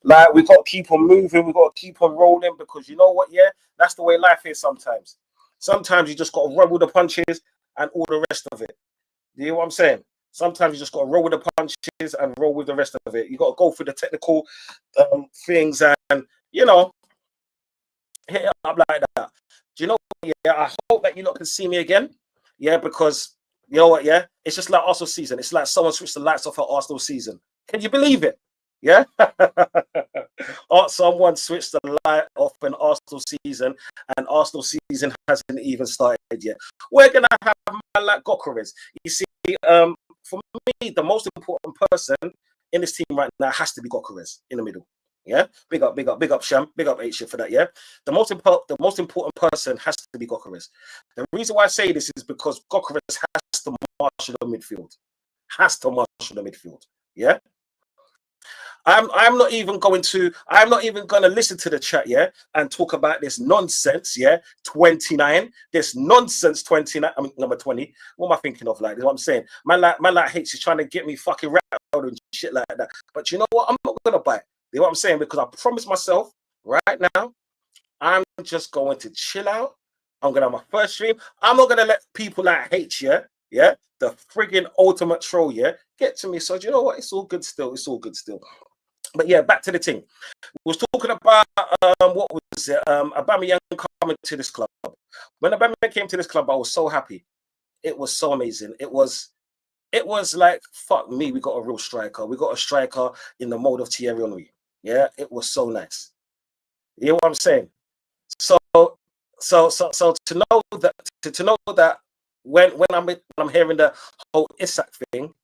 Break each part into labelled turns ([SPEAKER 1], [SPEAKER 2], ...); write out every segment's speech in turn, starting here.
[SPEAKER 1] Like, we got to keep on moving, we got to keep on rolling, because you know what, yeah, that's the way life is sometimes. Sometimes you just got to roll with the punches and all the rest of it. You know what I'm saying? Sometimes you just got to roll with the punches and roll with the rest of it. You got to go through the technical things and, you know, hit it up like that. Do you know what? Yeah, I hope that you lot can see me again. Yeah, because you know what? Yeah, it's just like Arsenal season. It's like someone switched the lights off at Arsenal season. Can you believe it? Yeah. Someone switched the light off in Arsenal season, and Arsenal season hasn't even started yet. We're gonna have man like Gokares. You see, for me, the most important person in this team right now has to be Gokares in the middle. Yeah, big up, Sham, big up H for that. Yeah, the most important person has to be Gokares. The reason why I say this is because Gokares has to marshal the midfield. Has to marshal the midfield. Yeah. I'm not even going to listen to the chat, yeah, and talk about this nonsense, yeah. 29, this nonsense 29. I mean number 20. What am I thinking of? Like, you know what I'm saying? Man like hates is trying to get me fucking rattled and shit like that. But you know what? I'm not gonna buy it. You know what I'm saying? Because I promised myself right now, I'm just going to chill out. I'm gonna have my first stream. I'm not gonna let people like H, yeah, the frigging ultimate troll, yeah, get to me. So do you know what? It's all good still. It's all good still. But yeah, back to the thing. We was talking about what was it? Aubameyang coming to this club. When Aubameyang came to this club, I was so happy. It was so amazing. It was like, fuck me, we got a real striker. We got a striker in the mode of Thierry Henry. Yeah, it was so nice. You know what I'm saying? So to know that when I'm hearing the whole Isak thing,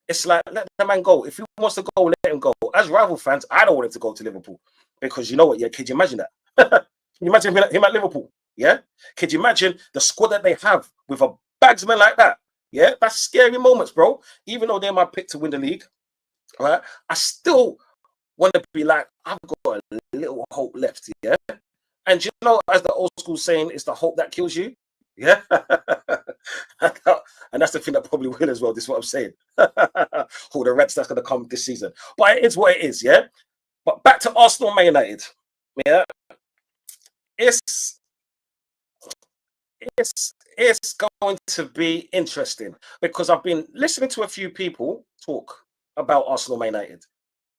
[SPEAKER 1] it's like, let the man go. If he wants to go, let him go. As rival fans, I don't want him to go to Liverpool, because you know what? Yeah, could you imagine that? Can you imagine him at Liverpool? Yeah, could you imagine the squad that they have with a bagsman like that? Yeah, that's scary moments, bro. Even though they're my pick to win the league, right? I still want to be like, I've got a little hope left, yeah. And you know, as the old school saying, it's the hope that kills you. Yeah. And that's the thing that probably will as well. This is what I'm saying. All the reds that's going to come this season. But it is what it is, yeah. But back to Arsenal Man United. Yeah. It's going to be interesting, because I've been listening to a few people talk about Arsenal Man United,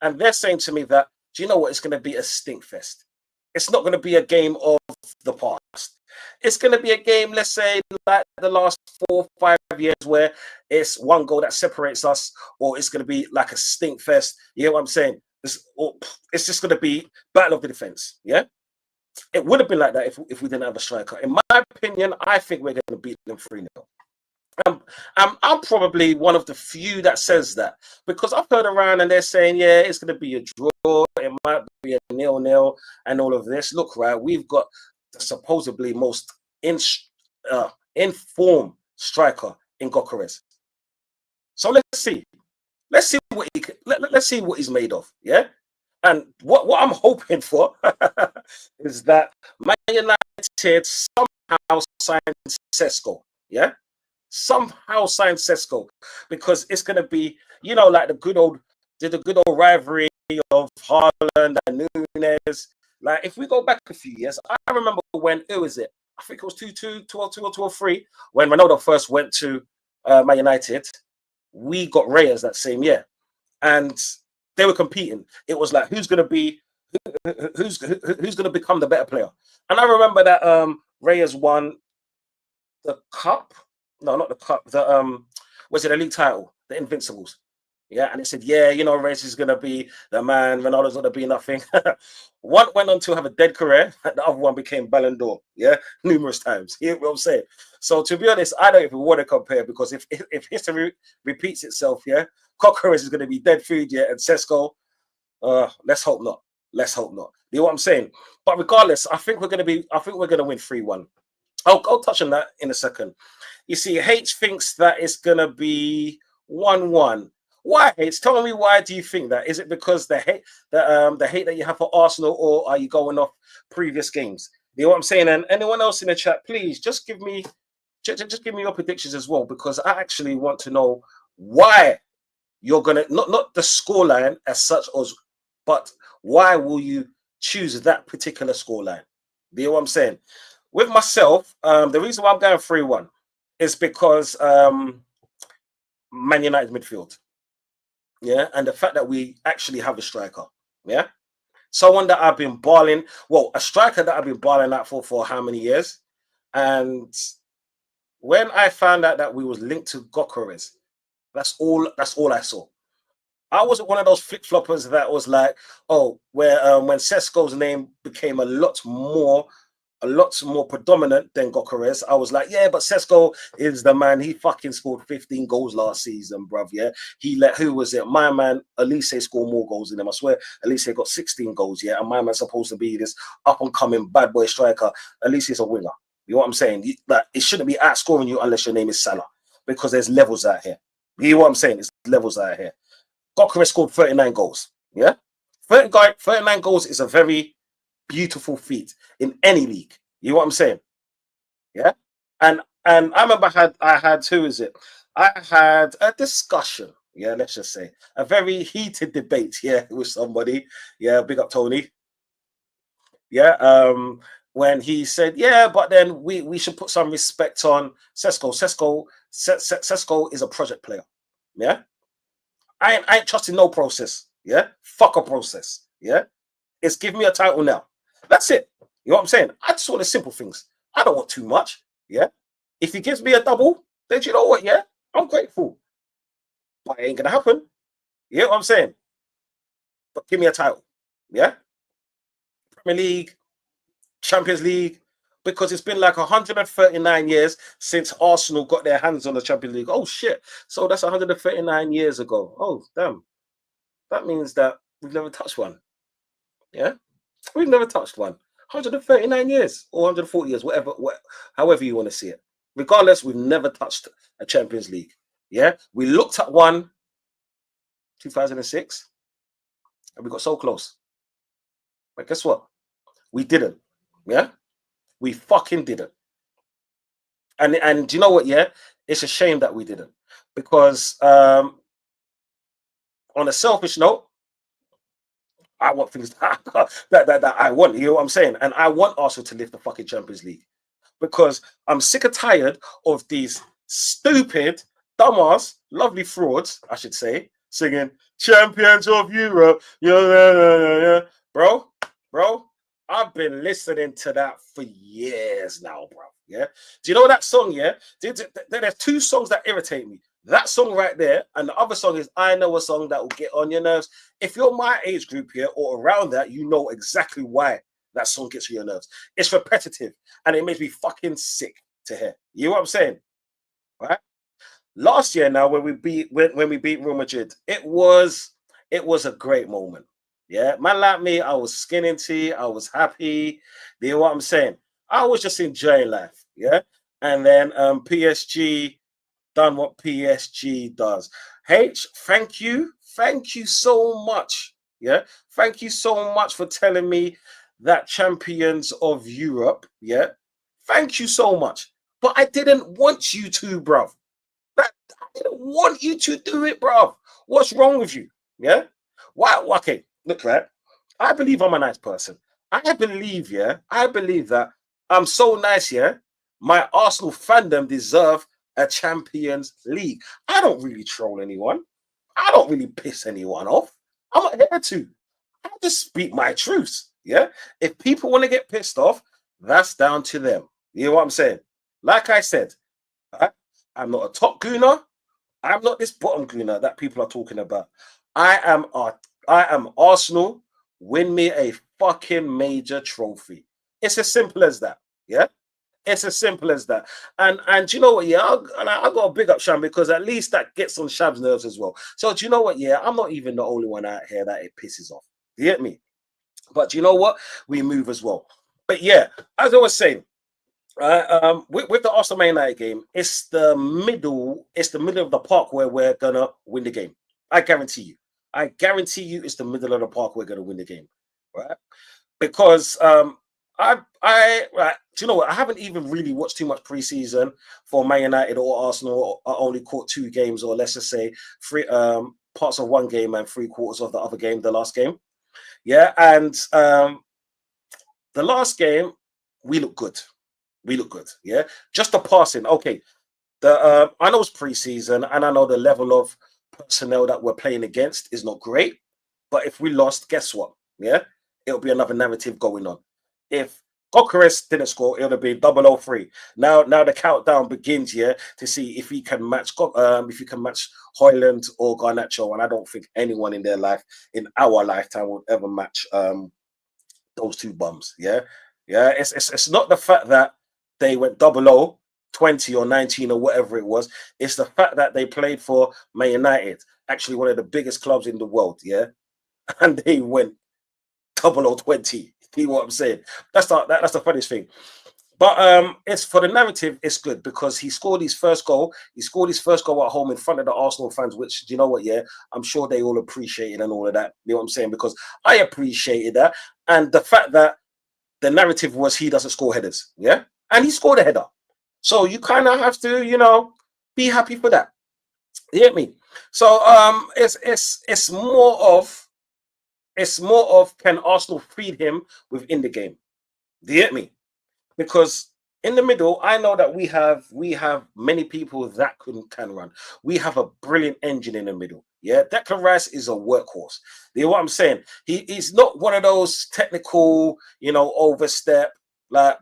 [SPEAKER 1] and they're saying to me that, do you know what? It's going to be a stink fest. It's not going to be a game of the past. It's going to be a game, let's say, like the last 4 or 5 years, where it's one goal that separates us, or it's going to be like a stink fest. You know what I'm saying? It's just going to be battle of the defense. Yeah, it would have been like that if we didn't have a striker. In my opinion, I think we're going to beat them 3-0. I'm probably one of the few that says that, because I've heard around and they're saying, yeah, it's going to be a draw, it might be a 0-0 and all of this. Look, right, we've got the supposedly most informed striker in Gokares. So let's see what he's made of, yeah. And what I'm hoping for is that Man United somehow sign Sesko, yeah. Somehow sign Sesko, because it's going to be, you know, like the good old rivalry of Haaland and Nunes. Like, if we go back a few years, I remember when, who was it? I think it was 2-2, 2-2 or 2-3, when Ronaldo first went to Man United. We got Reyes that same year, and they were competing. It was like, who's going to become the better player? And I remember that Reyes won the cup. No, not the cup. Was it a league title? The Invincibles. Yeah, and it said, yeah, you know, Reyes is gonna be the man. Ronaldo's gonna be nothing. One went on to have a dead career. The other one became Ballon d'Or. Yeah, numerous times. You know what I'm saying? So to be honest, I don't even want to compare, because if history repeats itself, yeah, Cockroach is gonna be dead food. Yeah, and Sesko. Let's hope not. Let's hope not. You know what I'm saying? But regardless, I think we're gonna win 3-1. I'll touch on that in a second. You see, H thinks that it's going to be 1-1. Why, H? Tell me, why do you think that? Is it because the hate that you have for Arsenal, or are you going off previous games? You know what I'm saying? And anyone else in the chat, please just give me your predictions as well, because I actually want to know why you're going to, not the scoreline as such, But why will you choose that particular scoreline? Do you know what I'm saying? With myself, the reason why I'm going 3-1 is because Man United midfield. Yeah, and the fact that we actually have a striker. Yeah, someone that I've been balling. Well, a striker that I've been balling out for how many years? And when I found out that we was linked to Gokares, that's all. That's all I saw. I wasn't one of those flip floppers that was like, oh, where when Sesko's name became a lot more predominant than Gokares. I was like, yeah, but Sesko is the man. He fucking scored 15 goals last season, bruv. Yeah, he let who was it? My man Elise score more goals than him. I swear, Elise got 16 goals. Yeah, and my man's supposed to be this up and coming bad boy striker. Elise is a winger. You know what I'm saying? Like, it shouldn't be outscoring you unless your name is Salah, because there's levels out here. You know what I'm saying? There's levels out here. Gokares scored 39 goals. Yeah, 39 goals is a very beautiful feat in any league. You know what I'm saying? Yeah. And I remember I had who is it? I had a discussion. Yeah, let's just say a very heated debate. Yeah, with somebody. Yeah, big up Tony. Yeah. When he said, yeah, but then we should put some respect on Sesko. Sesko is a project player. Yeah. I ain't trusting no process. Yeah. Fuck a process. Yeah. It's give me a title now. That's it. You know what I'm saying? I just want the simple things. I don't want too much. Yeah. If he gives me a double, then you know what? Yeah, I'm grateful. But it ain't gonna happen. You know what I'm saying? But give me a title. Yeah. Premier League, Champions League, because it's been like 139 years since Arsenal got their hands on the Champions League. Oh shit. So that's 139 years ago. Oh, damn. That means that we've never touched one. Yeah. We've never touched one. 139 years or 140 years, however you want to see it. Regardless, we've never touched a Champions League. Yeah, we looked at one 2006 and we got so close. But guess what? We didn't. Yeah, we fucking didn't. And do you know what? Yeah, it's a shame that we didn't, because on a selfish note, I want things that I want. You know what I'm saying? And I want Arsenal to lift the fucking Champions League, because I'm sick and tired of these stupid, dumbass, lovely frauds, I should say, singing Champions of Europe. Yeah. Bro, I've been listening to that for years now, bro. Yeah. Do you know that song? Yeah. There's two songs that irritate me. That song right there, and the other song is I Know a Song That Will Get on Your Nerves. If you're my age group here or around that, you know exactly why that song gets on your nerves. It's repetitive and it makes me fucking sick to hear. You know what I'm saying? Right? Last year now, when we beat Real Madrid, it was a great moment. Yeah, man like me, I was skinning tea, I was happy. You know what I'm saying? I was just enjoying life. Yeah. And then PSG done what PSG does. H, thank you so much. Yeah, thank you so much for telling me that Champions of Europe. Yeah, thank you so much. But I didn't want you to, bruv. I didn't want you to do it, bruv. What's wrong with you? Yeah. Why? Okay, look, right. I believe I'm a nice person. I believe that I'm so nice. Yeah, my Arsenal fandom deserve a Champions League. I don't really troll anyone. I don't really piss anyone off. I'm not here to. I just speak my truths. Yeah. If people want to get pissed off, that's down to them. You know what I'm saying? Like I said, I'm not a top gooner. I'm not this bottom gooner that people are talking about. I am Arsenal. Win me a fucking major trophy. It's as simple as that. Yeah. It's as simple as that. And do you know what? Yeah, I got a big up Sham, because at least that gets on Sham's nerves as well. So do you know what? Yeah, I'm not even the only one out here that it pisses off. You get me? But do you know what? We move as well. But yeah, as I was saying, with the Arsenal Man United game, it's the middle of the park where we're gonna win the game. I guarantee you. It's the middle of the park we're gonna win the game, right? Because right, do you know what? I haven't even really watched too much preseason for Man United or Arsenal. I only caught 2 games, or let's just say 3 parts of one game and 3/4 of the other game, the last game. Yeah, and the last game we look good. We look good. Yeah, just the passing. Okay, the I know it's preseason, and I know the level of personnel that we're playing against is not great. But if we lost, guess what? Yeah, it'll be another narrative going on. If Gokares didn't score, it would have been 003. Now the countdown begins, yeah, to see if he can match Hoyland or Garnacho, and I don't think anyone in their life, in our lifetime, would ever match those two bums. Yeah, yeah. It's not the fact that they went 00, 20 or 19 or whatever it was. It's the fact that they played for Man United, actually one of the biggest clubs in the world. Yeah, and they went 0020. See what I'm saying? That's the funniest thing. But it's for the narrative, it's good because he scored his first goal. He scored his first goal at home in front of the Arsenal fans, which, do you know what? Yeah, I'm sure they all appreciated and all of that. You know what I'm saying? Because I appreciated that. And the fact that the narrative was he doesn't score headers. Yeah. And he scored a header. So you kind of have to, be happy for that. You get me? So it's more of can Arsenal feed him within the game? Do you get me? Because in the middle, I know that we have many people that can run. We have a brilliant engine in the middle. Yeah, Declan Rice is a workhorse. You know what I'm saying? He's not one of those technical, overstep like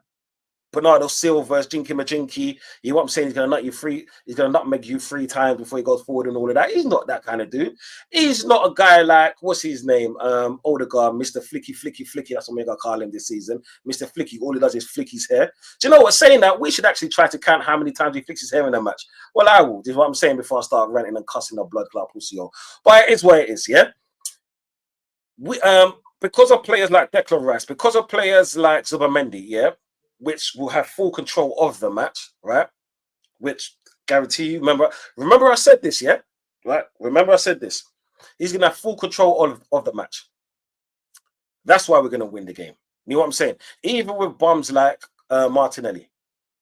[SPEAKER 1] Bernardo Silva's Jinky Majinky. You know what I'm saying? He's gonna nut you free. He's gonna nutmeg you 3 times before he goes forward and all of that. He's not that kind of dude. He's not a guy like what's his name? Odegaard, Mr. Flicky, Flicky, Flicky. That's what I'm gonna call him this season. Mr. Flicky. All he does is flick his hair. Do you know what? Saying that, we should actually try to count how many times he flicks his hair in a match. Well, I will. This is what I'm saying before I start ranting and cussing a blood clot pussy. But it is what it is. Yeah. We because of players like Declan Rice, because of players like Zubamendi, yeah, which will have full control of the match, right? Which guarantee you, remember I said this, yeah? Right? Remember I said this. He's gonna have full control of the match. That's why we're gonna win the game. You know what I'm saying? Even with bums like Martinelli.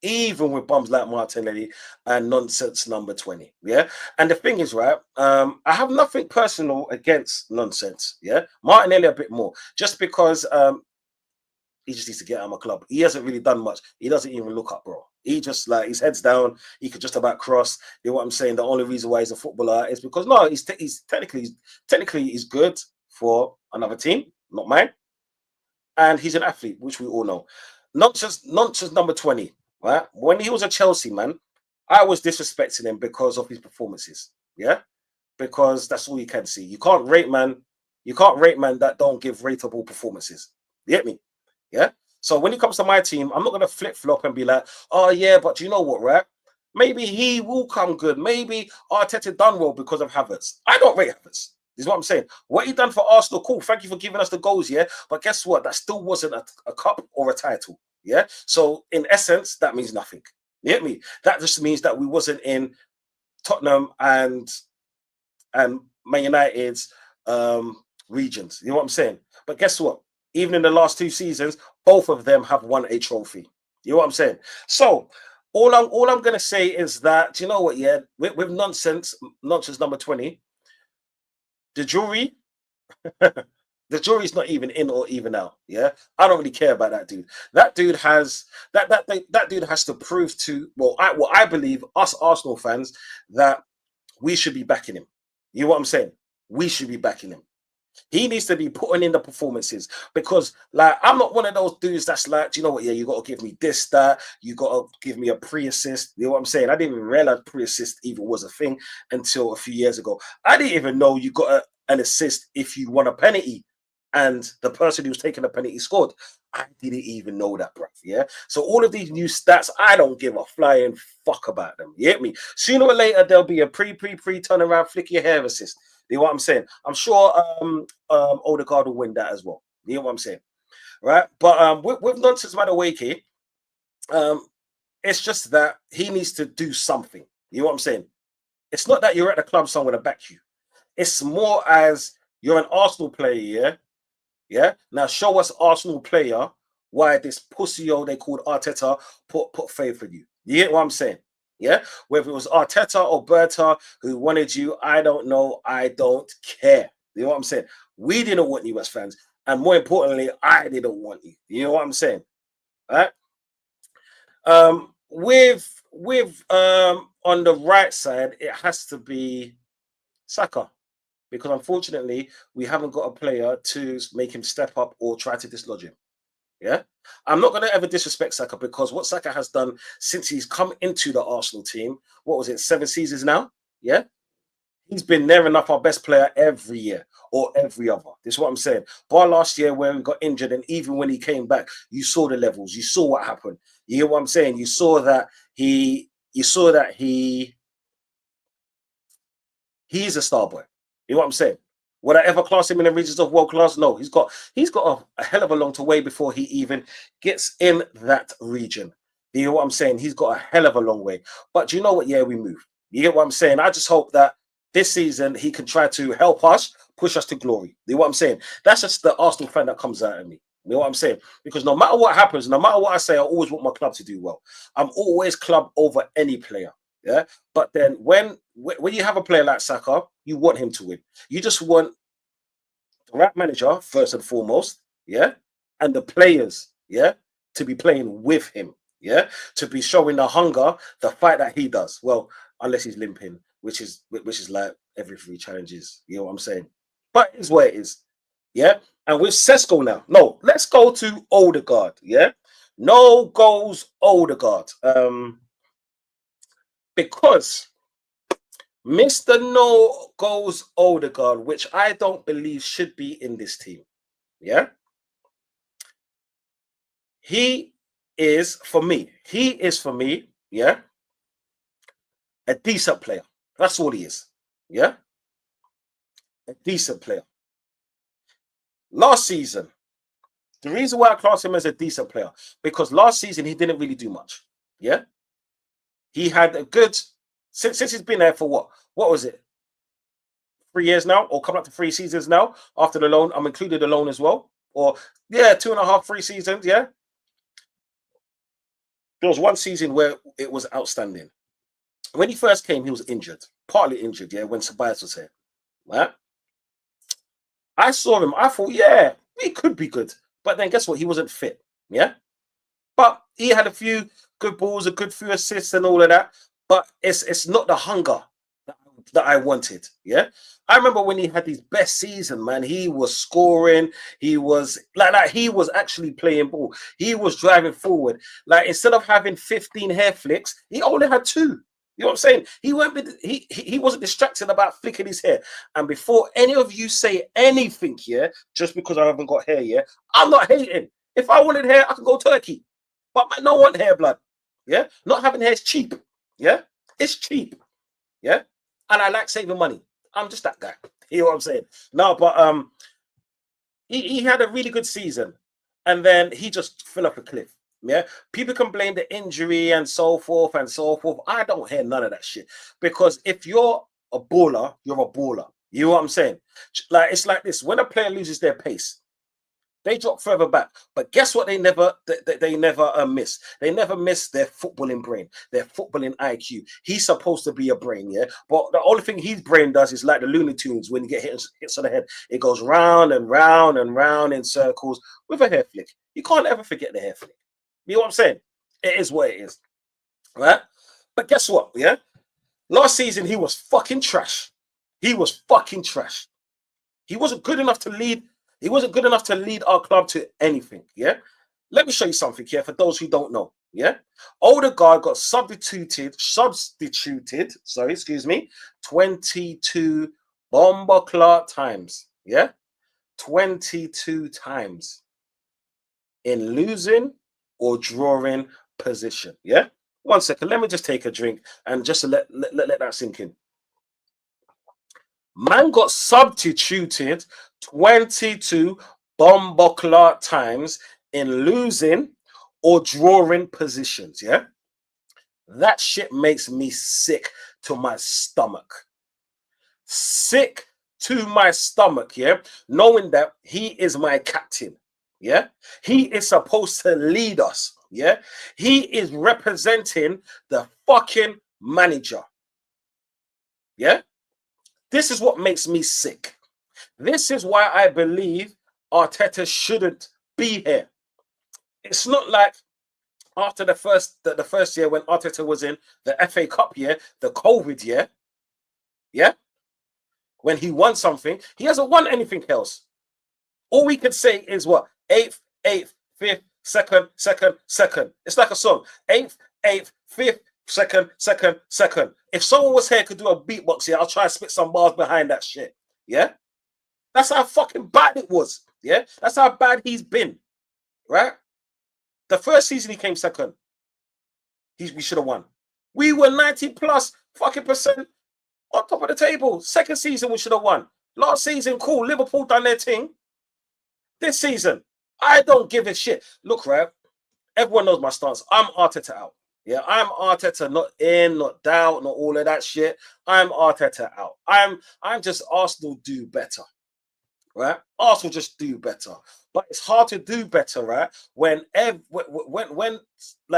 [SPEAKER 1] Even with bums like Martinelli and nonsense number 20. Yeah. And the thing is, right, I have nothing personal against nonsense. Yeah. Martinelli a bit more. Just because he just needs to get out of my club. He hasn't really done much. He doesn't even look up, bro. He just like his head's down. He could just about cross. You know what I'm saying? The only reason why he's a footballer is because no, he's technically he's good for another team, not mine. And he's an athlete, which we all know. Not just number 20, right? When he was a Chelsea man, I was disrespecting him because of his performances. Yeah, because that's all you can see. You can't rate man. You can't rate man that don't give rateable performances. You get me? Yeah. So when it comes to my team, I'm not gonna flip flop and be like, oh yeah, but you know what, right? Maybe he will come good. Maybe Arteta done well because of Havertz. I don't rate Havertz. This is what I'm saying. What he done for Arsenal, cool. Thank you for giving us the goals, yeah. But guess what? That still wasn't a cup or a title, yeah. So in essence, that means nothing. You get me? That just means that we wasn't in Tottenham and Man United's regions. You know what I'm saying? But guess what? Even in the last 2 seasons, both of them have won a trophy. You know what I'm saying? So all I'm gonna say is that, you know what, yeah, with nonsense number 20, the jury, the jury's not even in or even out. Yeah, I don't really care about that dude. That dude has that dude has to prove to I believe us Arsenal fans that we should be backing him. You know what I'm saying? We should be backing him. He needs to be putting in the performances because, like, I'm not one of those dudes that's like, you know what? Yeah, you got to give me this, that. You got to give me a pre-assist. You know what I'm saying? I didn't even realize pre-assist even was a thing until a few years ago. I didn't even know you got an assist if you won a penalty and the person who was taking the penalty scored. I didn't even know that, bruv. Yeah. So all of these new stats, I don't give a flying fuck about them. You get me? Sooner or later, there'll be a turnaround, flick your hair assist. You know what I'm saying? I'm sure Odegaard will win that as well. You know what I'm saying? Right? But with nonsense by the way, it's just that he needs to do something. You know what I'm saying? It's not that you're at the club somewhere to back you. It's more as you're an Arsenal player, yeah? Yeah. Now show us Arsenal player why this pussyo they called Arteta put faith in you. You get what I'm saying? Yeah. Whether it was Arteta or Berta who wanted you, I don't know. I don't care. You know what I'm saying? We didn't want you as fans. And more importantly, I didn't want you. You know what I'm saying? Right? With on the right side, it has to be Saka. Because unfortunately, we haven't got a player to make him step up or try to dislodge him. Yeah, I'm not going to ever disrespect Saka because what Saka has done since he's come into the Arsenal team, what was it, 7 seasons now? Yeah, he's been near enough our best player every year or every other. This is what I'm saying. Bar last year where we got injured, and even when he came back, you saw the levels, you saw what happened. You hear what I'm saying? You saw that he's a star boy. You know what I'm saying? Would I ever class him in the regions of world class? No, he's got a hell of a long to wait before he even gets in that region. You know what I'm saying? He's got a hell of a long way. But you know what? Yeah, we move. You get what I'm saying? I just hope that this season he can try to help us push us to glory. You know what I'm saying? That's just the Arsenal fan that comes out of me. You know what I'm saying? Because no matter what happens, no matter what I say, I always want my club to do well. I'm always club over any player. Yeah. But then when you have a player like Saka, you want him to win. You just want the right manager first and foremost, yeah, and the players, yeah, to be playing with him, yeah, to be showing the hunger, the fight that he does. Well, unless he's limping, which is like every 3 challenges. You know what I'm saying? But it's where it is, yeah. And with Sesko now, no, let's go to Odegaard, yeah. No goals, Odegaard, because Mr. No goes Odegaard, which I don't believe should be in this team. Yeah. He is for me. Yeah, a decent player. That's all he is. Yeah. A decent player. Last season, the reason why I class him as a decent player, because last season he didn't really do much. Yeah. He had a good, since he's been there for what was it? 3 years now, or coming up to 3 seasons now after the loan. I'm included the loan as well. Or yeah, 2.5, 3 seasons. Yeah. There was one season where it was outstanding. When he first came, he was injured, partly injured. Yeah, when Tobias was here. Right? I saw him. I thought, yeah, he could be good. But then guess what? He wasn't fit. Yeah. But he had a few good balls, a good few assists, and all of that. But it's not the hunger that I wanted. Yeah. I remember when he had his best season, man. He was scoring. He was like he was actually playing ball. He was driving forward. Like instead of having 15 hair flicks, he only had 2. You know what I'm saying? He wasn't distracted about flicking his hair. And before any of you say anything here, just because I haven't got hair yet, I'm not hating. If I wanted hair, I could go Turkey. But I don't want hair, blood. Yeah? Not having hair is cheap. Yeah? It's cheap. Yeah? And I like saving money. I'm just that guy. You know what I'm saying? No, but he had a really good season. And then he just fell off a cliff. Yeah, people can blame the injury and so forth and so forth. I don't hear none of that shit because if you're a baller, you're a baller. You know what I'm saying? Like it's like this: when a player loses their pace, they drop further back. But guess what? They never miss. They never miss their footballing brain, their footballing IQ. He's supposed to be a brain, yeah. But the only thing his brain does is like the Looney Tunes when you get hits on the head. It goes round and round and round in circles with a hair flick. You can't ever forget the hair flick. You know what I'm saying? It is what it is, right? But guess what? Yeah, last season he was fucking trash. He was fucking trash. He wasn't good enough to lead. He wasn't good enough to lead our club to anything. Yeah. Let me show you something here for those who don't know. Yeah. Odegaard got substituted. Sorry, excuse me. 22 bomber clock times. Yeah. 22 times in losing or drawing position. Yeah. 1 second. Let me just take a drink and just let that sink in. Man got substituted 22 bomber times in losing or drawing positions. Yeah. That shit makes me sick to my stomach. Sick to my stomach. Yeah. Knowing that he is my captain. Yeah. He is supposed to lead us. Yeah. He is representing the fucking manager. Yeah. This is what makes me sick. This is why I believe Arteta shouldn't be here. It's not like after the first year when Arteta was in the FA Cup year, the COVID year, yeah, when he won something, he hasn't won anything else. All we can say is what? Eighth, fifth, second. It's like a song. Eighth, fifth, second. If someone was here could do a beatbox here, I'll try to spit some bars behind that shit. Yeah? That's how fucking bad it was. Yeah? That's how bad he's been. Right? The first season he came second. We should have won. We were 90 plus fucking percent on top of the table. Second season we should have won. Last season, cool. Liverpool done their thing. This season, I don't give a shit. Look, right? Everyone knows my stance. I'm Arteta out. Yeah, I'm Arteta, not in, not doubt, not all of that shit. I'm Arteta out. I'm just Arsenal do better. Right? Arsenal just do better. But it's hard to do better, right? When like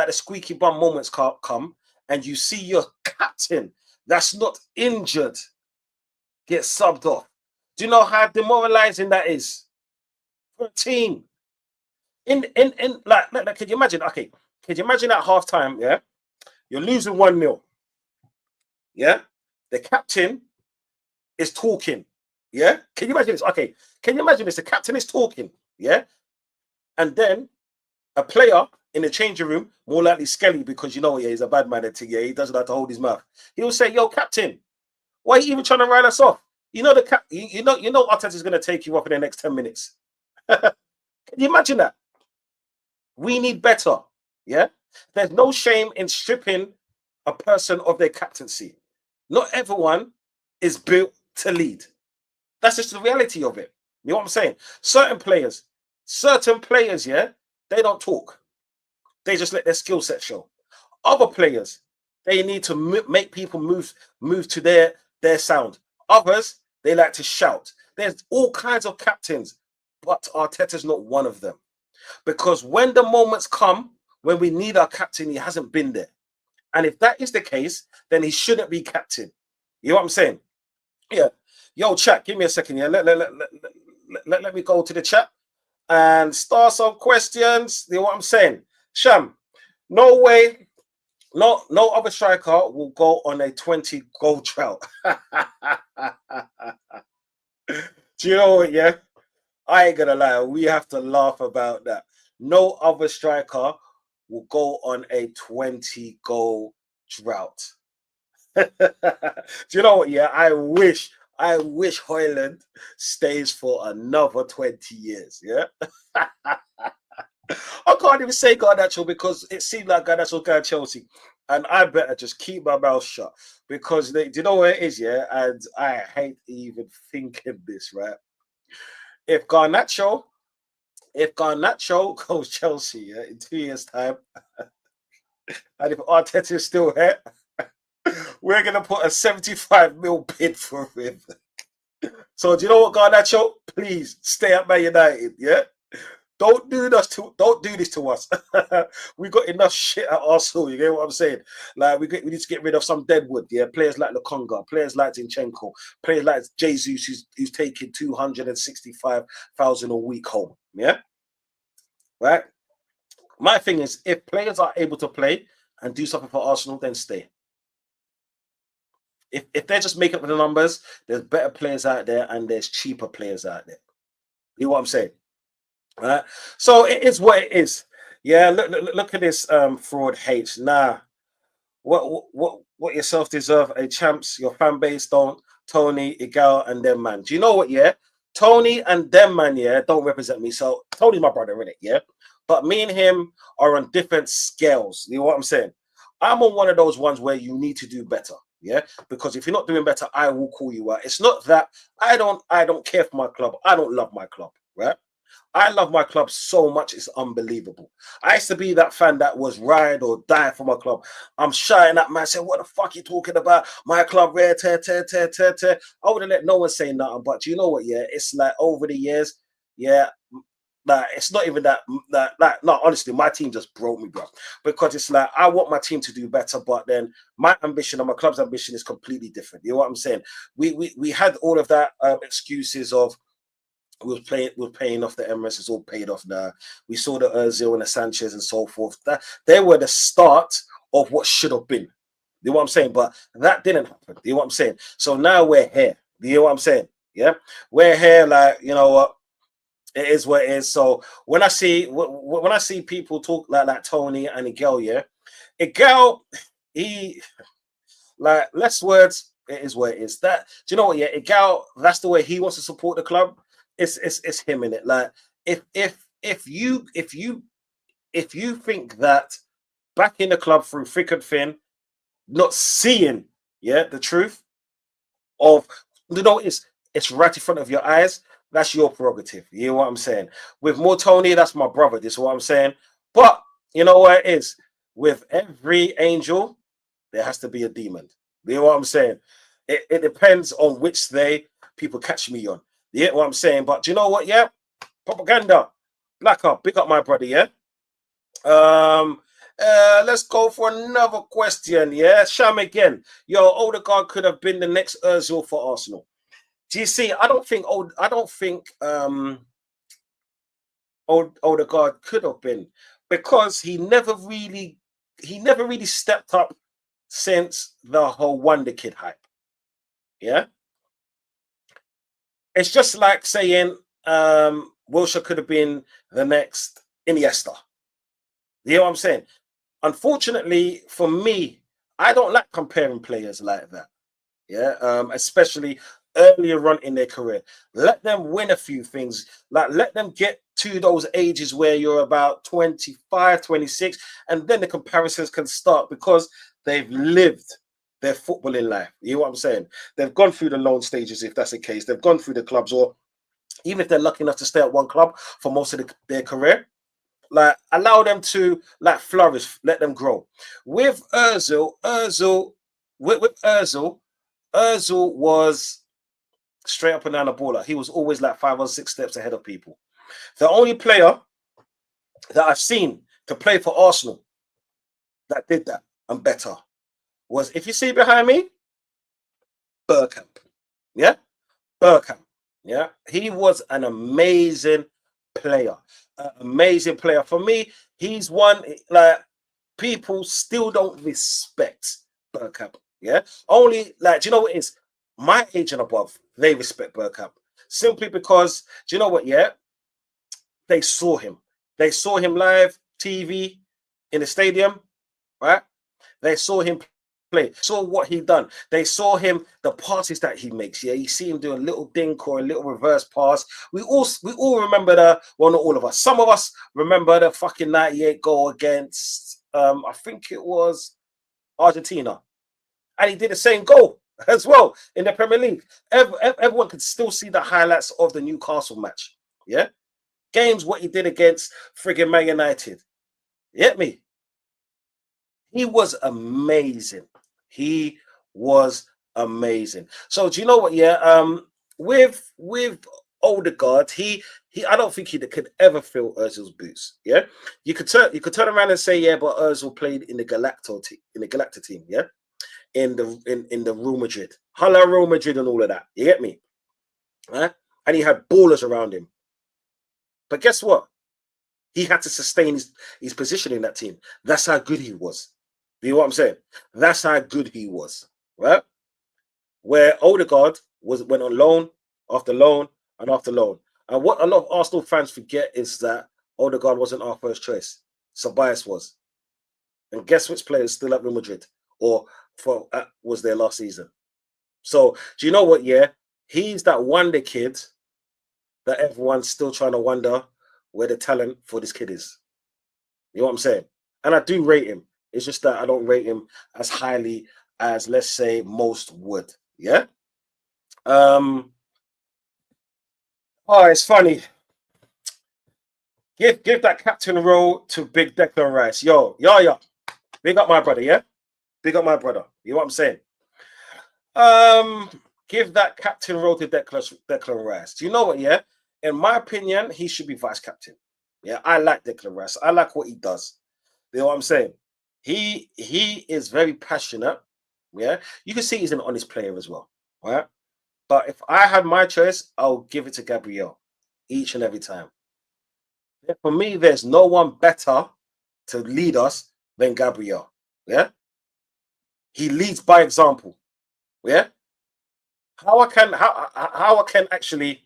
[SPEAKER 1] the squeaky bum moments come and you see your captain that's not injured get subbed off. Do you know how demoralizing that is for a team? Like can you imagine? Okay, can you imagine at halftime? Yeah, you're losing 1-0. Yeah, the captain is talking. Yeah, can you imagine this? Okay, can you imagine this? The captain is talking. Yeah, and then a player in the changing room, more likely Skelly, because you know, yeah, he's a bad man. Yeah, he doesn't have to hold his mouth. He'll say, "Yo, captain, why are you even trying to write us off? You know you know Arteta's going to take you off in the next 10 minutes." Can you imagine that? We need better. Yeah, there's no shame in stripping a person of their captaincy. Not everyone is built to lead. That's just the reality of it. You know what I'm saying? Certain players, yeah, they don't talk. They just let their skill set show. Other players, they need to make people move to their sound. Others, they like to shout. There's all kinds of captains, but Arteta's not one of them. Because when the moments come, when we need our captain, he hasn't been there. And if that is the case, then he shouldn't be captain. You know what I'm saying? Yeah. Yo, chat, give me a second. Yeah, let me go to the chat and start some questions. You know what I'm saying? Sham, no way, no other striker will go on a 20-goal drought. Do you know what? Yeah, I ain't gonna lie. We have to laugh about that. No other striker will go on a 20-goal drought. Do you know what? Yeah, I wish Højlund stays for another 20 years. Yeah. I can't even say Garnacho because it seemed like Garnacho got Chelsea. And I better just keep my mouth shut because do you know where it is, yeah? And I hate even thinking this, right? If Garnacho goes Chelsea, yeah, in 2 years' time, and if Arteta is still here, we're gonna put a 75 mil bid for him. So do you know what, Garnacho? Please stay at Man United, yeah? Don't do this to us. We got enough shit at Arsenal. You get what I'm saying? Like we need to get rid of some deadwood. Yeah, players like Lokonga, players like Zinchenko, players like Jesus, who's taking 265,000 a week home. Yeah, right. My thing is, if players are able to play and do something for Arsenal, then stay. If they're just making up the numbers, there's better players out there and there's cheaper players out there. You know what I'm saying? Right. So it is what it is. Yeah, look at this fraud H. Nah. What yourself deserve a champs, your fan base don't. Tony, Igal, and them man. Do you know what, yeah? Tony and them man, yeah, don't represent me. So Tony's my brother, innit? Yeah. But me and him are on different scales. You know what I'm saying? I'm on one of those ones where you need to do better. Yeah, because if you're not doing better, I will call you out. It's not that I don't care for my club. I don't love my club, right? I love my club so much, it's unbelievable. I used to be that fan that was ride or die for my club. I'm shouting at man, saying, "What the fuck you talking about? My club, rare, tear. I wouldn't let no one say nothing. But you know what? Yeah, it's like over the years, yeah, like it's not even that. No, honestly, my team just broke me, bro. Because it's like I want my team to do better, but then my ambition and my club's ambition is completely different. You know what I'm saying? We had all of that excuses of we're paying off the Emirates. It's all paid off now. We saw the Ozil and the Sanchez and so forth. That they were the start of what should have been. You know what I'm saying? But that didn't happen. You know what I'm saying? So now we're here. You know what I'm saying? Yeah, we're here. Like, you know what? It is what it is. So when I see people talk like Tony and Miguel, yeah, Miguel, he like less words. It is what it is. That do you know what? Yeah, Miguel, that's the way he wants to support the club. It's him in it. Like if you think that back in the club through thick and thin, not seeing the truth of it's right in front of your eyes. That's your prerogative. You know what I'm saying? With more Tony, that's my brother. This is what I'm saying. But you know what it is? With every angel, there has to be a demon. You know what I'm saying? It depends on which day people catch me on. You know what I'm saying? But do you know what? Yeah, propaganda. Black up, pick up my brother. Yeah. Let's go for another question. Yeah, Sham again. Yo, Odegaard could have been the next Özil for Arsenal. Do you see? I don't think Odegaard could have been, because he never really stepped up since the whole Wonder Kid hype. Yeah, it's just like saying Wilshere could have been the next Iniesta. You know what I'm saying? Unfortunately for me, I don't like comparing players like that. Yeah, especially earlier on in their career. Let them win a few things. Like, let them get to those ages where you're about 25, 26, and then the comparisons can start, because they've lived their footballing life. You know what I'm saying? They've gone through the loan stages, if that's the case. They've gone through the clubs, or even if they're lucky enough to stay at one club for most of their career. Like, allow them to like flourish, let them grow. With Özil, with Özil was straight up and down the baller. He was always like 5 or 6 steps ahead of people. The only player that I've seen to play for Arsenal that did that and better was, if you see behind me, Bergkamp. Yeah, Bergkamp. Yeah, he was an amazing player. Amazing player. For me, he's one like people still don't respect Bergkamp. Yeah, only like, do you know what it is? My age and above, they respect Bergkamp simply because, do you know what? Yeah, they saw him. They saw him live, TV, in the stadium, right? They saw him play, saw what he done. They saw him, the passes that he makes. Yeah, you see him do a little dink or a little reverse pass. We all remember well, not all of us. Some of us remember the fucking 98 goal against I think it was Argentina. And he did the same goal as well in the Premier League. Everyone could still see the highlights of the Newcastle match. Yeah. Games what he did against friggin' Man United. You get me? He was amazing. He was amazing. So do you know what? Yeah, with Odegaard, he I don't think he could ever fill Özil's boots. Yeah, you could turn around and say, yeah, but Özil played in the Galacta team. Yeah, in the Real Madrid, Hala Real Madrid, and all of that. You get me? Right? And he had ballers around him. But guess what? He had to sustain his position in that team. That's how good he was. You know what I'm saying? That's how good he was, right? Where Odegaard went on loan after loan and after loan. And what a lot of Arsenal fans forget is that Odegaard wasn't our first choice. Ceballos was. And guess which player is still at Real Madrid, or was there last season? So do you know what? Yeah, he's that wonder kid that everyone's still trying to wonder where the talent for this kid is. You know what I'm saying? And I do rate him. It's just that I don't rate him as highly as, let's say, most would. Yeah. Oh, it's funny. Give that captain role to Big Declan Rice. Yo. Big up my brother. Yeah. Big up my brother. You know what I'm saying? Give that captain role to Declan Rice. Do you know what? Yeah. In my opinion, he should be vice captain. Yeah, I like Declan Rice. I like what he does. You know what I'm saying? He is very passionate. Yeah, you can see he's an honest player as well. Right? But if I had my choice, I'll give it to Gabriel. each and every time. For me, there's no one better to lead us than Gabriel. Yeah, he leads by example. Yeah, how I can actually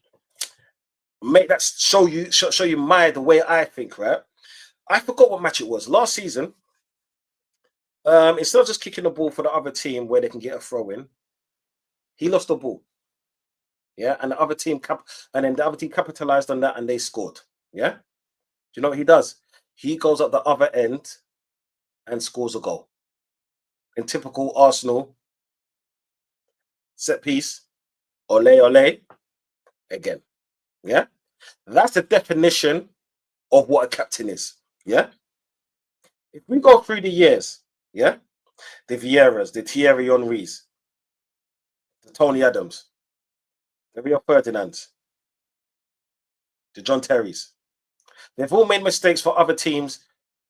[SPEAKER 1] make that show you the way I think, right? I forgot what match it was last season. Instead of just kicking the ball for the other team where they can get a throw in, he lost the ball. Yeah, and the other team capitalized on that and they scored. Yeah, do you know what he does? He goes up the other end and scores a goal. In typical Arsenal set piece, ole again. Yeah, that's the definition of what a captain is. Yeah, if we go through the years, yeah, the Vieiras, the Thierry Henrys, the Tony Adams, the Rio Ferdinands, the John Terrys, they've all made mistakes for other teams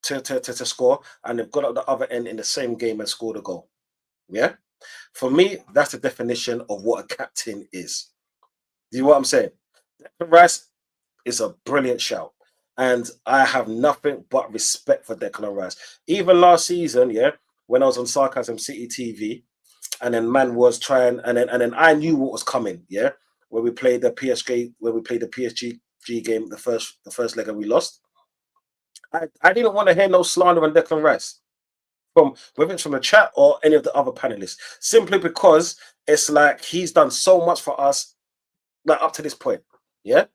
[SPEAKER 1] to score, and they've got up the other end in the same game and scored a goal. Yeah, for me, that's the definition of what a captain is. Do you know what I'm saying? Rice is a brilliant shout. And I have nothing but respect for Declan Rice. Even last season, yeah, when I was on Sarcasm City TV, and then man was trying, and then I knew what was coming, yeah. When we played the PSG game, the first leg and we lost. I didn't want to hear no slander on Declan Rice from whether it's from the chat or any of the other panelists, simply because it's like he's done so much for us, like up to this point, yeah.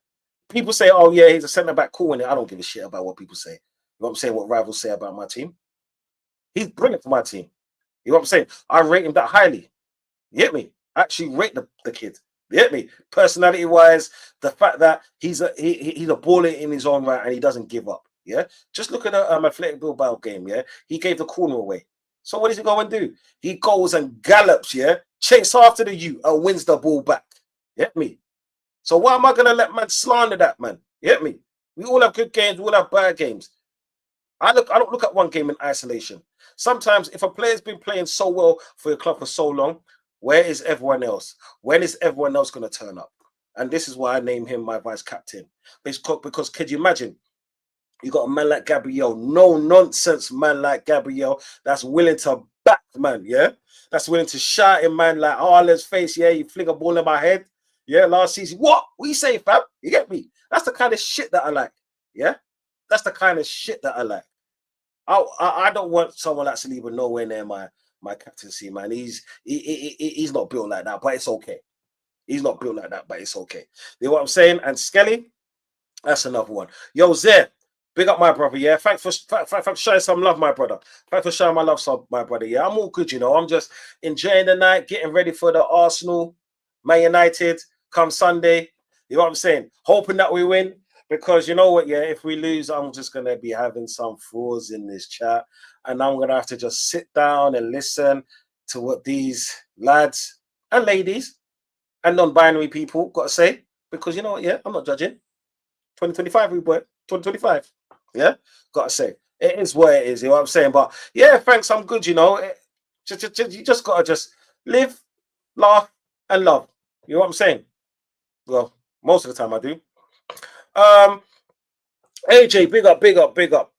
[SPEAKER 1] People say, oh, yeah, he's a centre back, cool. And I don't give a shit about what people say. You know what I'm saying? What rivals say about my team. He's brilliant for my team. You know what I'm saying? I rate him that highly. You get me? I actually rate the kid. You get me? Personality wise, the fact that he's a baller in his own right and he doesn't give up. Yeah. Just look at the Athletic Bilbao game. Yeah. He gave the corner away. So what does he go and do? He goes and gallops. Yeah. Chase after the U and wins the ball back. You get me? So why am I going to let man slander that, man? You get me? We all have good games. We all have bad games. I don't look at one game in isolation. Sometimes if a player's been playing so well for your club for so long, where is everyone else? When is everyone else going to turn up? And this is why I name him my vice captain. Because could you imagine? You got a man like Gabriel, no nonsense man like Gabriel that's willing to back, man, yeah? That's willing to shout in man like Harlan's face, yeah, you fling a ball in my head. Yeah, last season. What you say, fam? You get me? That's the kind of shit that I like. Yeah, that's the kind of shit that I like. I don't want someone like Saliba nowhere near my captaincy, man. He's not built like that, but it's okay. He's not built like that, but it's okay. You know what I'm saying? And Skelly, that's another one. Yo, Zed, big up my brother. Yeah, thanks for showing some love, my brother. Thanks for showing my love, my brother. Yeah, I'm all good. You know, I'm just enjoying the night, getting ready for the Arsenal, Man United. Come Sunday, you know what I'm saying? Hoping that we win, because you know what, yeah, if we lose, I'm just going to be having some frauds in this chat, and I'm going to have to just sit down and listen to what these lads and ladies and non-binary people got to say, because you know what, yeah, I'm not judging. 2025, we boy, 2025, yeah, got to say. It is what it is, you know what I'm saying? But yeah, thanks, I'm good, you know. You just got to just live, laugh, and love. You know what I'm saying? Well, most of the time I do. AJ, big up.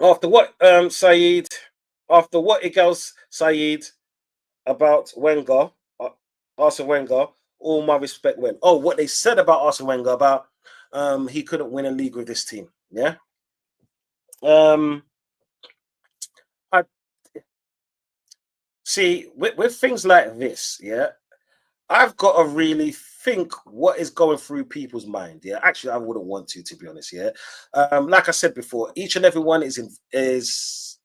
[SPEAKER 1] After what Saeed, after what Igels Saeed about Wenger, Arsene Wenger, all my respect went. Oh, what they said about Arsene Wenger about he couldn't win a league with this team. Yeah. I see with things like this, yeah. I've got to really think what is going through people's mind. Yeah, actually, I wouldn't want to be honest. Yeah, like I said before, each and every one is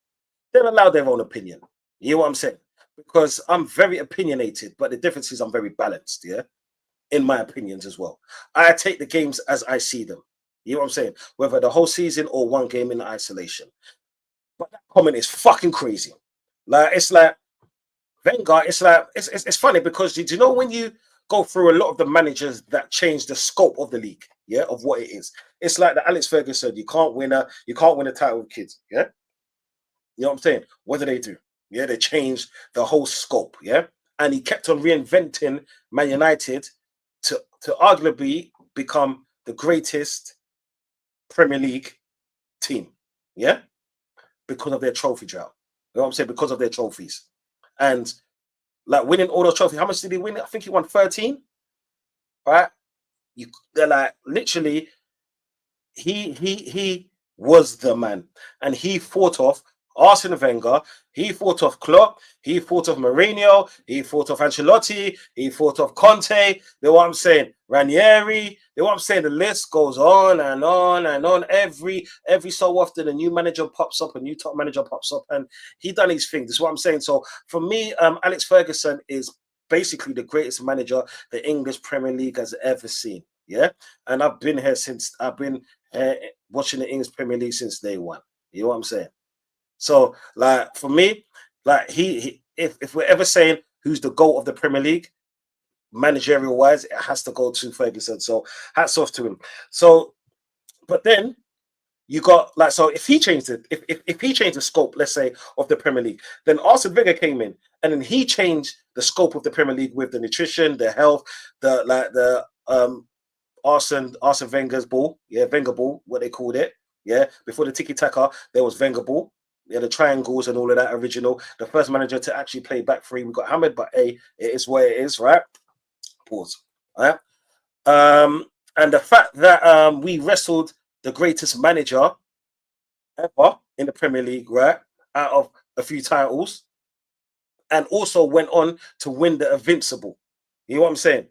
[SPEAKER 1] they're allowed their own opinion. You know what I'm saying? Because I'm very opinionated, but the difference is I'm very balanced. Yeah, in my opinions as well. I take the games as I see them. You know what I'm saying? Whether the whole season or one game in isolation. But that comment is fucking crazy. Like it's like Wenger, it's like it's funny because do you know when you go through a lot of the managers that change the scope of the league, yeah, of what it is. It's like the Alex Ferguson said, you can't win a title with kids, yeah. You know what I'm saying? What do they do? Yeah, they changed the whole scope, yeah. And he kept on reinventing Man United to arguably become the greatest Premier League team, yeah, because of their trophy drought. You know what I'm saying? Because of their trophies. And like winning all those trophies, how much did he win? I think he won 13, right? They're like literally, he was the man, and he fought off Arsene Wenger, he fought off Klopp, he fought off Mourinho, he fought off Ancelotti, he fought off Conte. You know what I'm saying? Ranieri. You know what I'm saying? The list goes on and on and on. Every so often, a new manager pops up, a new top manager pops up, and he done his thing. This is what I'm saying. So for me, Alex Ferguson is basically the greatest manager the English Premier League has ever seen. Yeah, and I've been here since I've been watching the English Premier League since day one. You know what I'm saying? So, like for me, like if we're ever saying who's the GOAT of the Premier League, managerial wise, it has to go to Ferguson. So, hats off to him. So, but then you got like so if he changed it, if he changed the scope, let's say, of the Premier League, then Arsene Wenger came in and then he changed the scope of the Premier League with the nutrition, the health, the Arsene Wenger's ball, yeah, Wenger ball, what they called it, yeah. Before the tiki taka, there was Wenger ball, yeah, the triangles and all of that original. The first manager to actually play back three, we got Hamid, but hey, it is what it is, right? Pause. All right. And the fact that we wrestled the greatest manager ever in the Premier League, right, out of a few titles, and also went on to win the Invincible. You know what I'm saying?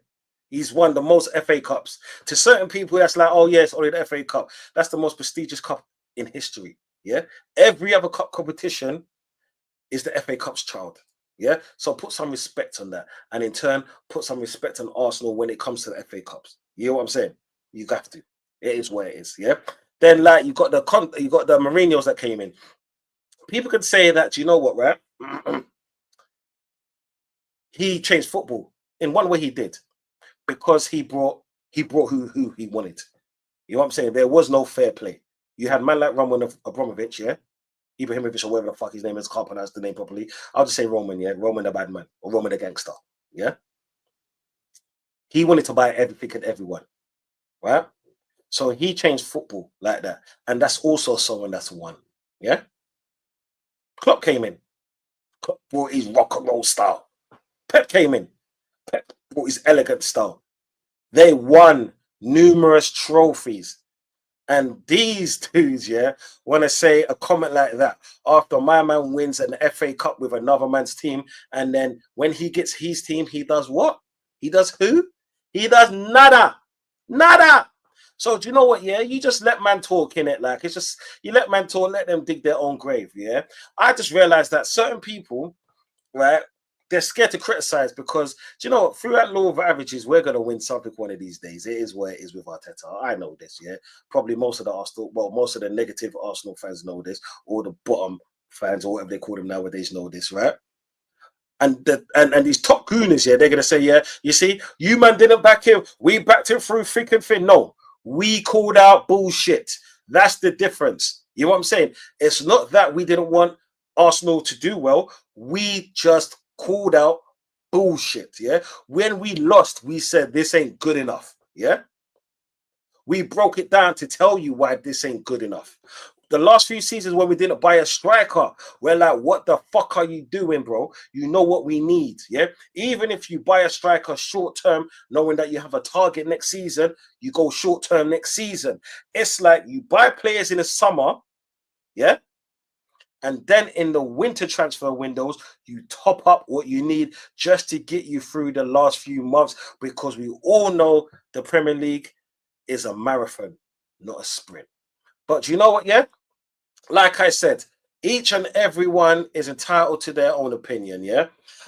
[SPEAKER 1] He's won the most FA Cups. To certain people, that's like, oh, yes, only the FA Cup. That's the most prestigious cup in history. Yeah. Every other cup competition is the FA Cup's child. Yeah. So put some respect on that. And in turn, put some respect on Arsenal when it comes to the FA Cups. You know what I'm saying? You have to. It is what it is. Yeah. Then, like, you got the Mourinho's that came in. People could say that, you know what, right? He changed football. In one way, he did. Because he brought who he wanted. You know what I'm saying? There was no fair play. You had man like Roman Abramovich, yeah? Ibrahimovic or whatever the fuck his name is, can't pronounce the name properly. I'll just say Roman, yeah? Roman the bad man, or Roman the gangster, yeah? He wanted to buy everything and everyone, right? So he changed football like that. And that's also someone that's won, yeah? Klopp came in. Klopp brought his rock and roll style. Pep came in. Pep brought his elegant style. They won numerous trophies. And these dudes, yeah, want to say a comment like that after my man wins an FA Cup with another man's team. And then when he gets his team, he does what? He does who? He does nada. Nada. So do you know what? Yeah, you just let man talk in it. Like it's just you let man talk, let them dig their own grave. Yeah. I just realized that certain people, right? They're scared to criticize because do you know what? Through that law of averages, we're gonna win something one of these days. It is what it is with Arteta. I know this, yeah. Probably most of the Arsenal, well, most of the negative Arsenal fans know this, or the bottom fans, or whatever they call them nowadays, know this, right? And these top gooners, yeah, they're gonna say, yeah, you see, you man didn't back him, we backed him through thick and thin. No, we called out bullshit. That's the difference. You know what I'm saying? It's not that we didn't want Arsenal to do well. We just called out bullshit. Yeah. When we lost, we said this ain't good enough. Yeah. We broke it down to tell you why this ain't good enough. The last few seasons when we didn't buy a striker, we're like, what the fuck are you doing, bro? You know what we need, yeah? Even if you buy a striker short term, knowing that you have a target next season, you go short term next season. It's like you buy players in the summer, yeah? And then in the winter transfer windows, you top up what you need just to get you through the last few months because we all know the Premier League is a marathon, not a sprint. But you know what, yeah? Like I said, each and everyone is entitled to their own opinion, yeah?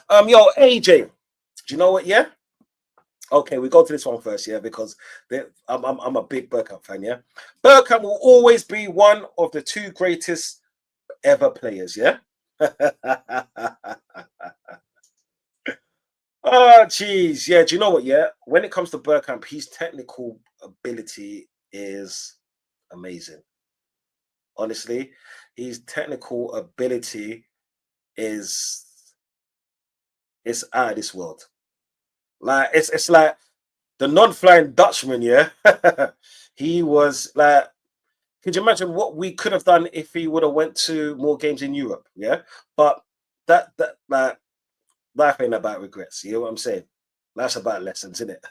[SPEAKER 1] Yo, AJ, do you know what, yeah? Okay, we go to this one first, yeah, because I'm a big Bergkamp fan, yeah? Bergkamp will always be one of the two greatest ever players, yeah? Oh, geez, yeah, do you know what, yeah? When it comes to Bergkamp, his technical ability is amazing. Honestly, his technical ability is it's out of this world. Like it's like the non-flying Dutchman, yeah, he was like, could you imagine what we could have done if he would have went to more games in Europe? Yeah, but that life ain't about regrets. You know what I'm saying? That's about lessons, isn't it?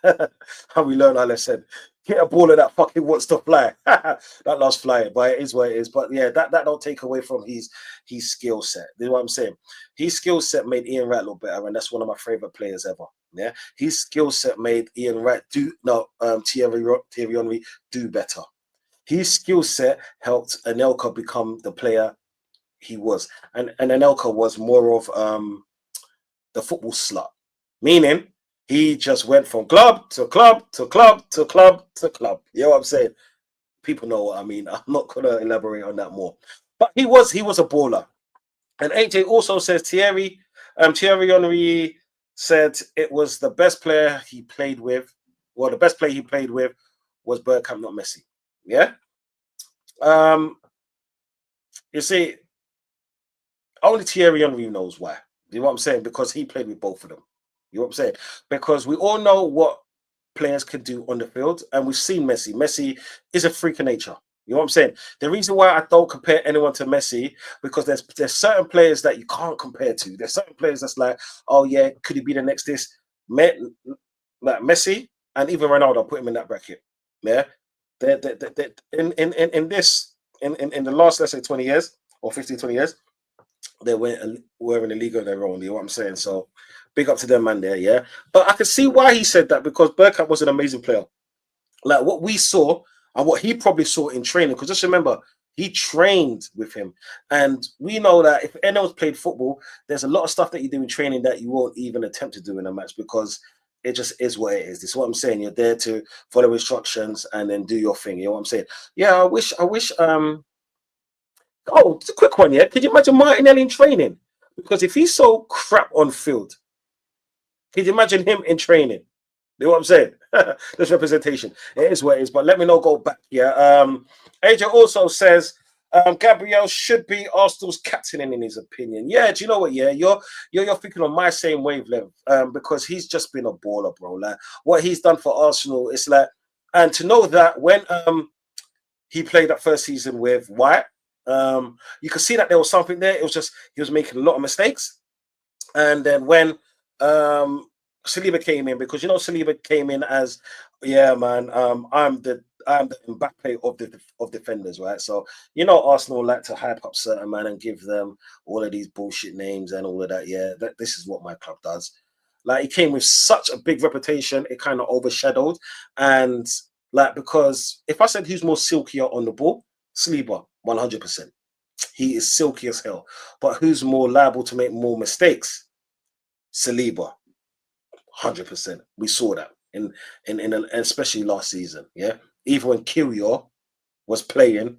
[SPEAKER 1] How we learn our lesson. Get a baller that fucking wants to fly. That loves flying, but it is what it is. But yeah, that don't take away from his skill set. You know what I'm saying? His skill set made Ian Wright look better, and that's one of my favorite players ever. Yeah, his skill set made Ian Wright Thierry Henry do better. His skill set helped Anelka become the player he was, and Anelka was more of the football slut, meaning he just went from club to club to club to club to club. You know what I'm saying? People know what I mean. I'm not gonna elaborate on that more. But he was a baller. And AJ also says Thierry Henry said it was the best player he played with. Well, the best player he played with was Bergkamp, not Messi. Yeah. Um, you see, only Thierry Henry knows why. You know what I'm saying? Because he played with both of them. You know what I'm saying? Because we all know what players can do on the field, and we've seen Messi. Messi is a freak of nature. You know what I'm saying? The reason why I don't compare anyone to Messi, because there's certain players that you can't compare to. There's certain players that's like, oh yeah, could he be the next this? Like Messi and even Ronaldo, put him in that bracket. Yeah, in this in the last, let's say, 20 years or 15, 20 years, they were in a league of their own. You know what I'm saying? So big up to them, man. There, yeah. But I can see why he said that, because Bergkamp was an amazing player. Like what we saw and what he probably saw in training. Because just remember, he trained with him, and we know that if anyone's played football, there's a lot of stuff that you do in training that you won't even attempt to do in a match, because it just is what it is. This is what I'm saying. You're there to follow instructions and then do your thing. You know what I'm saying? Yeah, I wish. Oh, it's a quick one, yeah. Could you imagine Martinelli in training? Because if he's so crap on field, could you imagine him in training? You know what I'm saying? This representation. It is what it is. But let me not go back. Yeah. AJ also says Gabriel should be Arsenal's captain in his opinion. Yeah, do you know what? Yeah, you're thinking on my same wavelength. Because he's just been a baller, bro. Like what he's done for Arsenal, it's like, and to know that when he played that first season with White, you could see that there was something there. It was just he was making a lot of mistakes. And then when Saliba came in, because you know Saliba came in as, yeah, man, I'm the Mbappe of defenders, right? So you know Arsenal like to hype up certain man and give them all of these bullshit names and all of that. Yeah, this is what my club does. Like he came with such a big reputation, it kind of overshadowed. And like, because if I said who's more silkier on the ball, Saliba, 100%. He is silky as hell. But who's more liable to make more mistakes? Saliba, 100%. We saw that especially last season. Yeah, even when Kyrgios was playing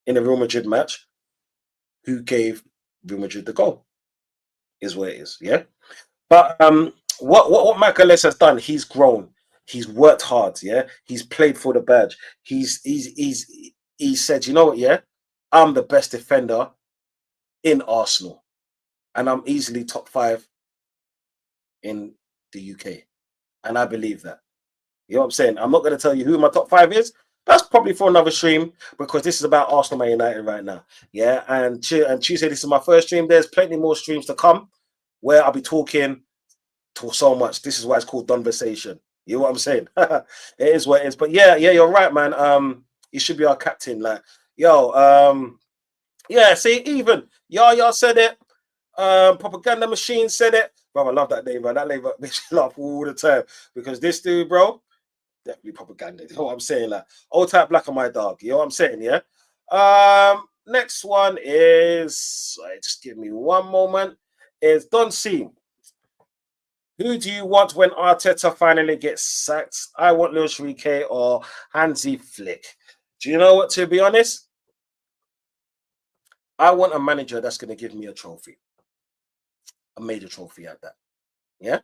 [SPEAKER 1] in a Real Madrid match, who gave Real Madrid the goal? Is what it is. Yeah, but what Magalhaes has done, he's grown. He's worked hard. Yeah, he's played for the badge. He said, you know what? Yeah, I'm the best defender in Arsenal, and I'm easily top 5 in the UK, and I believe that. You know what I'm saying? I'm not going to tell you who my top 5 is. That's probably for another stream, because this is about Arsenal Man United right now. Yeah, and Tuesday, this is my first stream. There's plenty more streams to come where I'll be talking to so much. This is why it's called Conversation. You know what I'm saying? It is what it is. But yeah, you're right, man. He should be our captain. Like, yo, yeah, see, even y'all said it. Propaganda Machine said it. Bro, I love that name, man. That name makes me laugh all the time, because this dude, bro, definitely propaganda. You know what I'm saying? Like, old type black on my dog. You know what I'm saying? Yeah. Next one is, sorry, just give me one moment. Is Don C. Who do you want when Arteta finally gets sacked? I want Luis Enrique or Hansi Flick. Do you know what? To be honest, I want a manager that's going to give me a trophy, a major trophy at that. Yeah,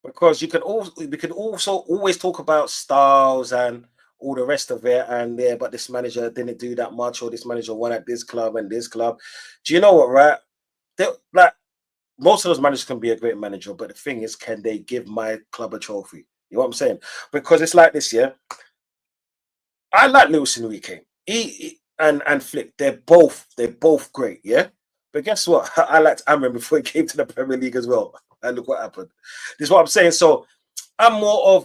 [SPEAKER 1] because we can also always talk about styles and all the rest of it, and yeah, but this manager didn't do that much, or this manager won at this club and this club. Do you know what? Right? Like most of those managers can be a great manager, but the thing is, can they give my club a trophy? You know what I'm saying? Because it's like this, yeah. I like Luis Enrique. And Flick, they're both great, yeah. But guess what? I liked Amram before he came to the Premier League as well. And look what happened. This is what I'm saying. So I'm more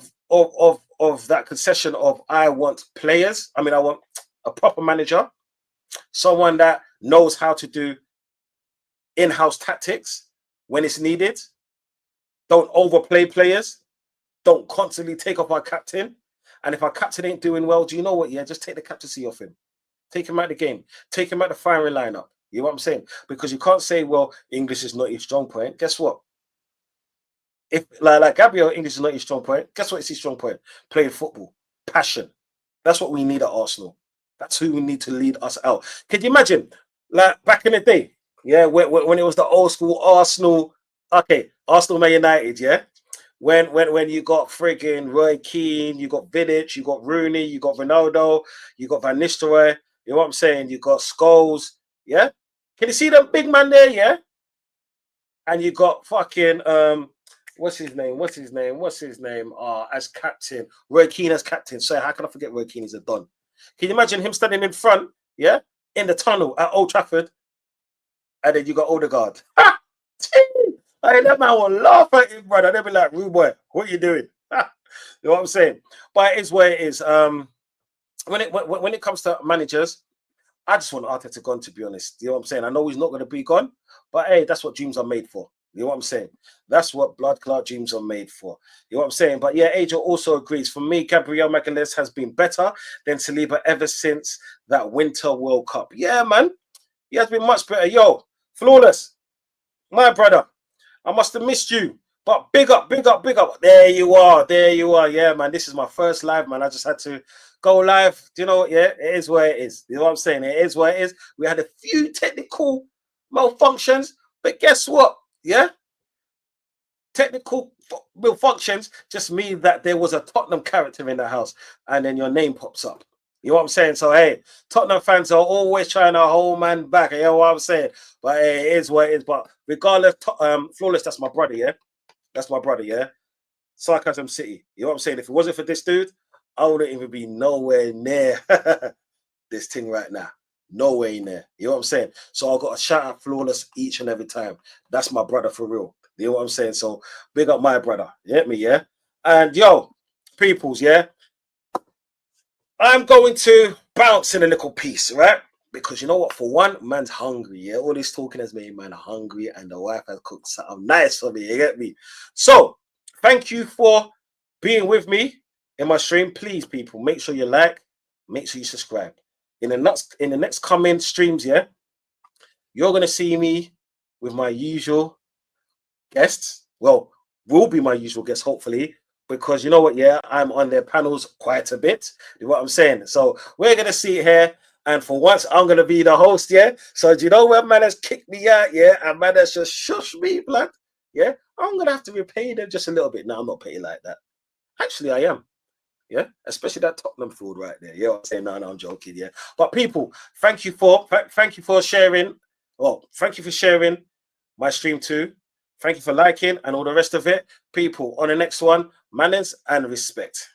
[SPEAKER 1] of that concession of I want players. I mean, I want a proper manager, someone that knows how to do in-house tactics when it's needed. Don't overplay players. Don't constantly take off our captain. And if our captain ain't doing well, do you know what? Yeah, just take the captaincy off him. Take him out of the game. Take him out of the firing lineup. You know what I'm saying? Because you can't say, well, English is not his strong point. Guess what? If like Gabriel, English is not his strong point. Guess what is his strong point? Playing football. Passion. That's what we need at Arsenal. That's who we need to lead us out. Can you imagine? Like back in the day, yeah, when it was the old school Arsenal, okay, Arsenal Man United, yeah. When you got frigging Roy Keane, you got Vidic, you got Rooney, you got Ronaldo, you got Van Nistelrooy, you know what I'm saying? You got Scholes, yeah? Can you see them big man there, yeah? And you got fucking what's his name? As captain. Roy Keane as captain. So how can I forget Roy Keane? He's a don. Can you imagine him standing in front, yeah? In the tunnel at Old Trafford. And then you got Odegaard. Hey, that man will laugh at him, brother. They'll be like, rude boy, what are you doing? You know what I'm saying? But it is where it is. When it comes to managers, I just want Arteta gone, to be honest. You know what I'm saying? I know he's not going to be gone, but hey, that's what dreams are made for. You know what I'm saying? That's what blood clot dreams are made for. You know what I'm saying? But yeah, Angel also agrees. For me, Gabriel Magalhaes has been better than Saliba ever since that Winter World Cup. Yeah, man. He has been much better. Yo, Flawless, my brother. I must have missed you. But big up, big up, big up. There you are. There you are. Yeah, man. This is my first live, man. I just had to go live. Do you know what? Yeah, it is where it is. You know what I'm saying? It is where it is. We had a few technical malfunctions, but guess what? Yeah? Technical malfunctions just mean that there was a Tottenham character in the house and then your name pops up. You know what I'm saying? So, hey, Tottenham fans are always trying to hold man back. You know what I'm saying? But hey, it is what it is. But regardless, Flawless, that's my brother, yeah? That's my brother, yeah? Sarcasm City. You know what I'm saying? If it wasn't for this dude, I wouldn't even be nowhere near this thing right now. Nowhere near. You know what I'm saying? So I've got to shout out Flawless each and every time. That's my brother for real. You know what I'm saying? So big up my brother. You get me, yeah? And yo, peoples, yeah? I'm going to bounce in a little piece, right? Because you know what? For one, man's hungry, yeah? All this talking has made man hungry and the wife has cooked something nice for me, you get me? So, thank you for being with me in my stream. Please, people, make sure you like, make sure you subscribe. In the next coming streams, yeah? You're going to see me with my usual guests. Well, will be my usual guests, hopefully. Because you know what, yeah, I'm on their panels quite a bit. You know what I'm saying? So we're going to see it here. And for once, I'm going to be the host, yeah? So do you know when man has kicked me out, yeah? And man has just shush me, blood, yeah? I'm going to have to repay them just a little bit. No, I'm not paying like that. Actually, I am, yeah? Especially that Tottenham food right there. Yeah, I'm saying, no, I'm joking, yeah? But people, thank you for sharing. Well, thank you for sharing my stream too. Thank you for liking and all the rest of it. People, on the next one, manners and respect.